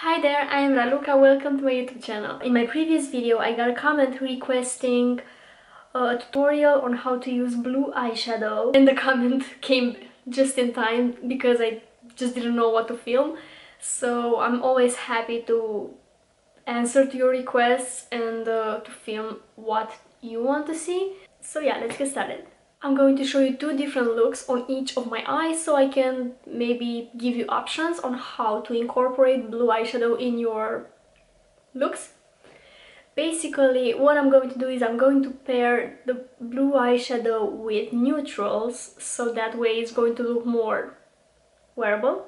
Hi there, I am Raluca, welcome to my YouTube channel. In my previous video I got a comment requesting a tutorial on how to use blue eyeshadow, and the comment came just in time because I just didn't know what to film. So I'm always happy to answer to your requests and to film what you want to see. So yeah, let's get started. I'm going to show you two different looks on each of my eyes so I can maybe give you options on how to incorporate blue eyeshadow in your looks. Basically, what I'm going to do is I'm going to pair the blue eyeshadow with neutrals, so that way it's going to look more wearable.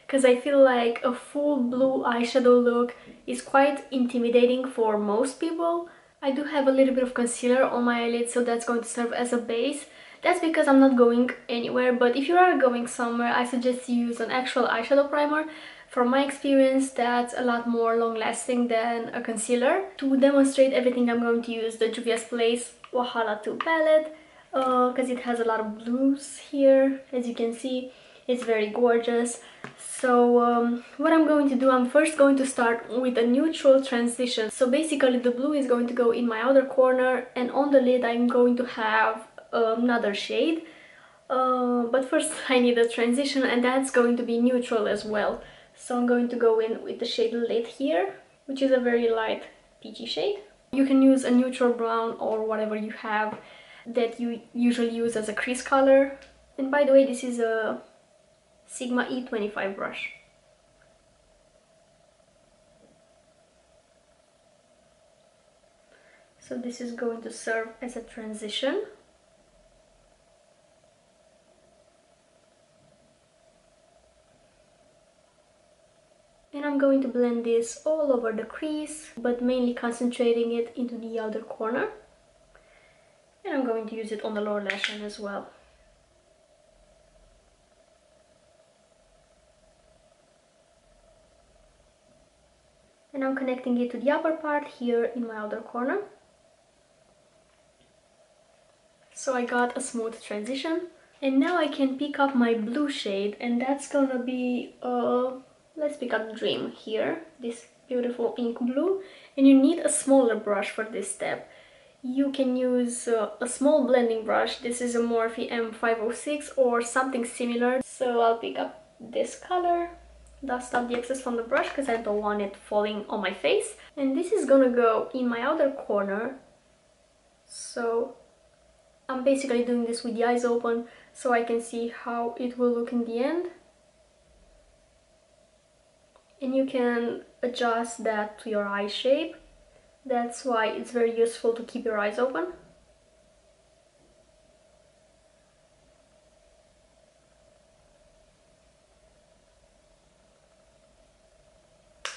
Because I feel like a full blue eyeshadow look is quite intimidating for most people. I do have a little bit of concealer on my eyelids, so that's going to serve as a base. That's because I'm not going anywhere, but if you are going somewhere, I suggest you use an actual eyeshadow primer. From my experience, that's a lot more long-lasting than a concealer. To demonstrate everything, I'm going to use the Juvia's Place Wahala 2 palette, because it has a lot of blues here, as you can see. It's very gorgeous. So what I'm going to do, I'm first going to start with a neutral transition. So basically the blue is going to go in my outer corner, and on the lid I'm going to have another shade. But first I need a transition, and that's going to be neutral as well. So I'm going to go in with the shade Lit here, which is a very light peachy shade. You can use a neutral brown or whatever you have that you usually use as a crease color. And by the way, this is a Sigma E25 brush. So this is going to serve as a transition. And I'm going to blend this all over the crease, but mainly concentrating it into the outer corner. And I'm going to use it on the lower lash line as well. And I'm connecting it to the upper part here in my outer corner. So I got a smooth transition. And now I can pick up my blue shade, and that's gonna be, let's pick up Dream here, this beautiful ink blue. And you need a smaller brush for this step. You can use a small blending brush. This is a Morphe M506 or something similar. So I'll pick up this color, dust up the excess from the brush because I don't want it falling on my face. And this is gonna go in my outer corner. So I'm basically doing this with the eyes open so I can see how it will look in the end. And you can adjust that to your eye shape. That's why it's very useful to keep your eyes open.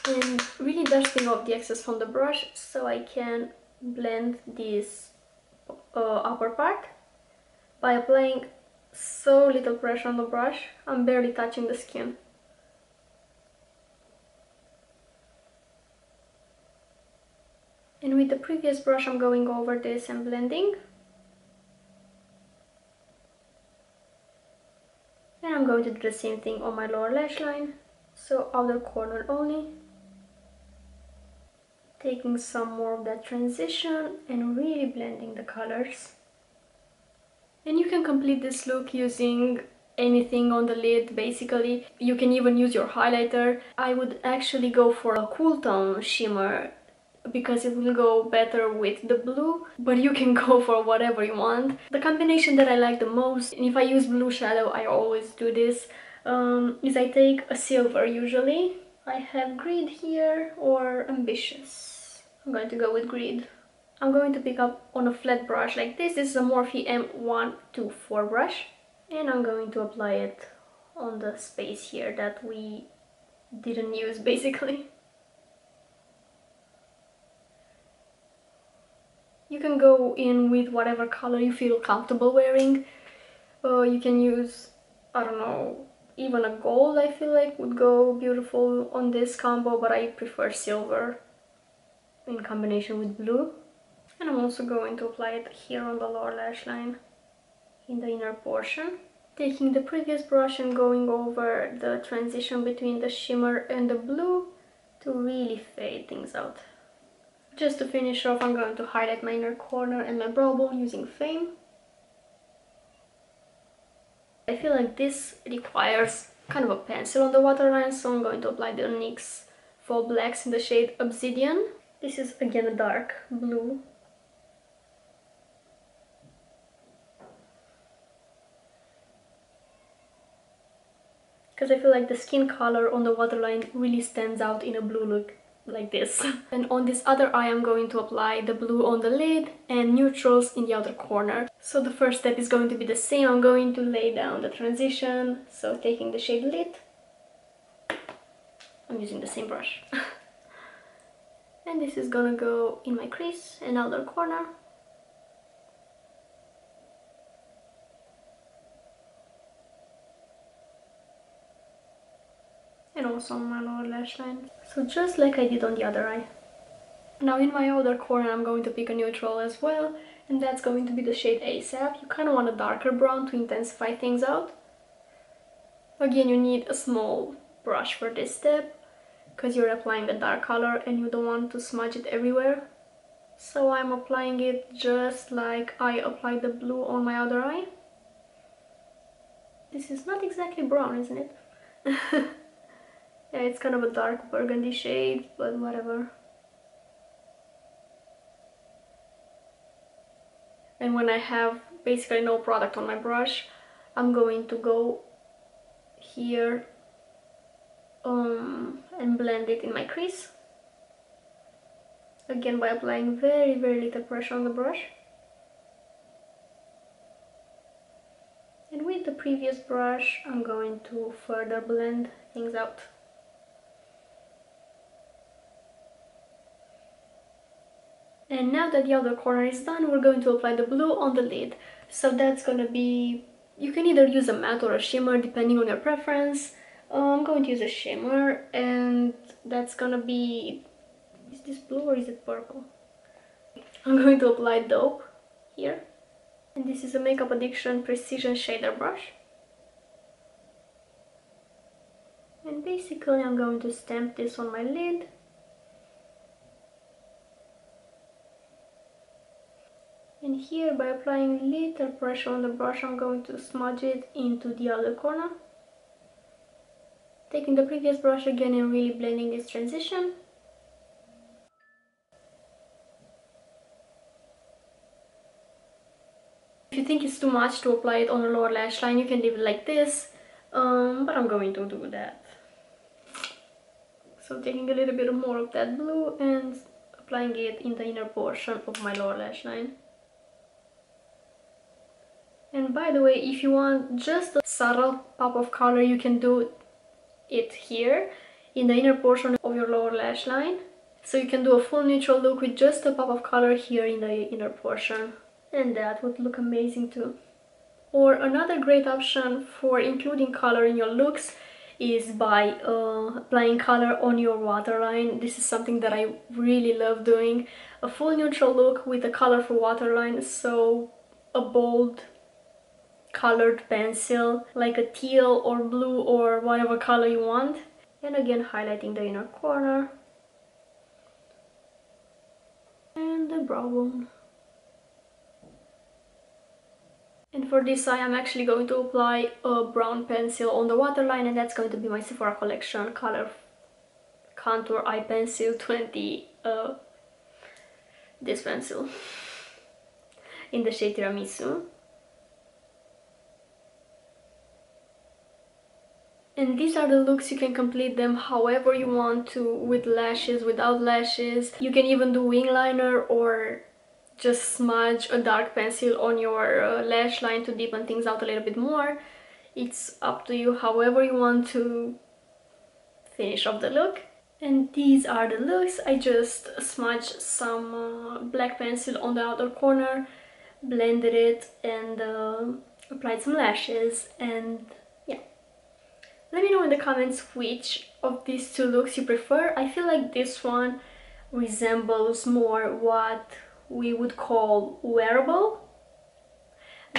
And really dusting off the excess from the brush so I can blend this upper part by applying so little pressure on the brush. I'm barely touching the skin. And with the previous brush I'm going over this and blending. And I'm going to do the same thing on my lower lash line, so outer corner only. Taking some more of that transition and really blending the colors. And you can complete this look using anything on the lid, basically. You can even use your highlighter. I would actually go for a cool tone shimmer because it will go better with the blue, but you can go for whatever you want. The combination that I like the most, and if I use blue shadow I always do this, is I take a silver usually. I have Grid here or Ambitious. I'm going to go with Grid. I'm going to pick up on a flat brush like this. This is a Morphe M124 brush, and I'm going to apply it on the space here that we didn't use basically. You can go in with whatever color you feel comfortable wearing. You can use, I don't know, even a gold I feel like would go beautiful on this combo, but I prefer silver in combination with blue. And I'm also going to apply it here on the lower lash line in the inner portion. Taking the previous brush and going over the transition between the shimmer and the blue to really fade things out. Just to finish off, I'm going to highlight my inner corner and my brow bone using Fame. I feel like this requires kind of a pencil on the waterline, so I'm going to apply the NYX Faux Blacks in the shade Obsidian. This is again a dark blue. Because I feel like the skin color on the waterline really stands out in a blue look like this. And on this other eye I'm going to apply the blue on the lid and neutrals in the outer corner. So the first step is going to be the same. I'm going to lay down the transition, so taking the shade Lit. I'm using the same brush. And this is gonna go in my crease and outer corner. And also on my lower lash line. So just like I did on the other eye. Now in my outer corner I'm going to pick a neutral as well, and that's going to be the shade ASAP. You kind of want a darker brown to intensify things out. Again, you need a small brush for this step, because you're applying the dark color and you don't want to smudge it everywhere. So I'm applying it just like I applied the blue on my other eye. This is not exactly brown, isn't it? Yeah, it's kind of a dark burgundy shade, but whatever. And when I have basically no product on my brush, I'm going to go here and blend it in my crease. Again, by applying very little pressure on the brush. And with the previous brush, I'm going to further blend things out. And now that the outer corner is done, we're going to apply the blue on the lid. So that's gonna be, you can either use a matte or a shimmer depending on your preference. I'm going to use a shimmer, and that's gonna be, is this blue or is it purple? I'm going to apply Dope here. And this is a Makeup Addiction Precision Shader brush. And basically I'm going to stamp this on my lid. And here, by applying little pressure on the brush, I'm going to smudge it into the other corner. Taking the previous brush again and really blending this transition. If you think it's too much to apply it on the lower lash line, you can leave it like this, but I'm going to do that. So taking a little bit more of that blue and applying it in the inner portion of my lower lash line. And by the way, if you want just a subtle pop of color, you can do it here in the inner portion of your lower lash line. So you can do a full neutral look with just a pop of color here in the inner portion. And that would look amazing too. Or another great option for including color in your looks is by applying color on your waterline. This is something that I really love doing. A full neutral look with a colorful waterline. So a bold colored pencil, like a teal or blue or whatever color you want. And again, highlighting the inner corner. And the brow bone. And for this eye, I'm actually going to apply a brown pencil on the waterline, and that's going to be my Sephora collection color contour eye pencil 20, this pencil, in the shade Tiramisu. And these are the looks. You can complete them however you want to, with lashes, without lashes. You can even do wing liner or just smudge a dark pencil on your lash line to deepen things out a little bit more. It's up to you however you want to finish off the look. And these are the looks. I just smudged some black pencil on the outer corner, blended it, and applied some lashes, and yeah. Let me know in the comments which of these two looks you prefer. I feel like this one resembles more what we would call wearable.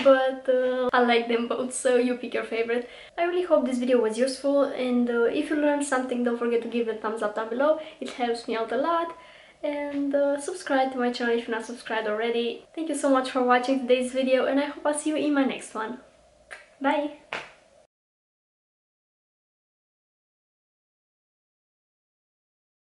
but I like them both, so you pick your favorite. I really hope this video was useful, and if you learned something, don't forget to give it a thumbs up down below. It helps me out a lot. And subscribe to my channel if you're not subscribed already. Thank you so much for watching today's video, and I hope I'll see you in my next one. Bye!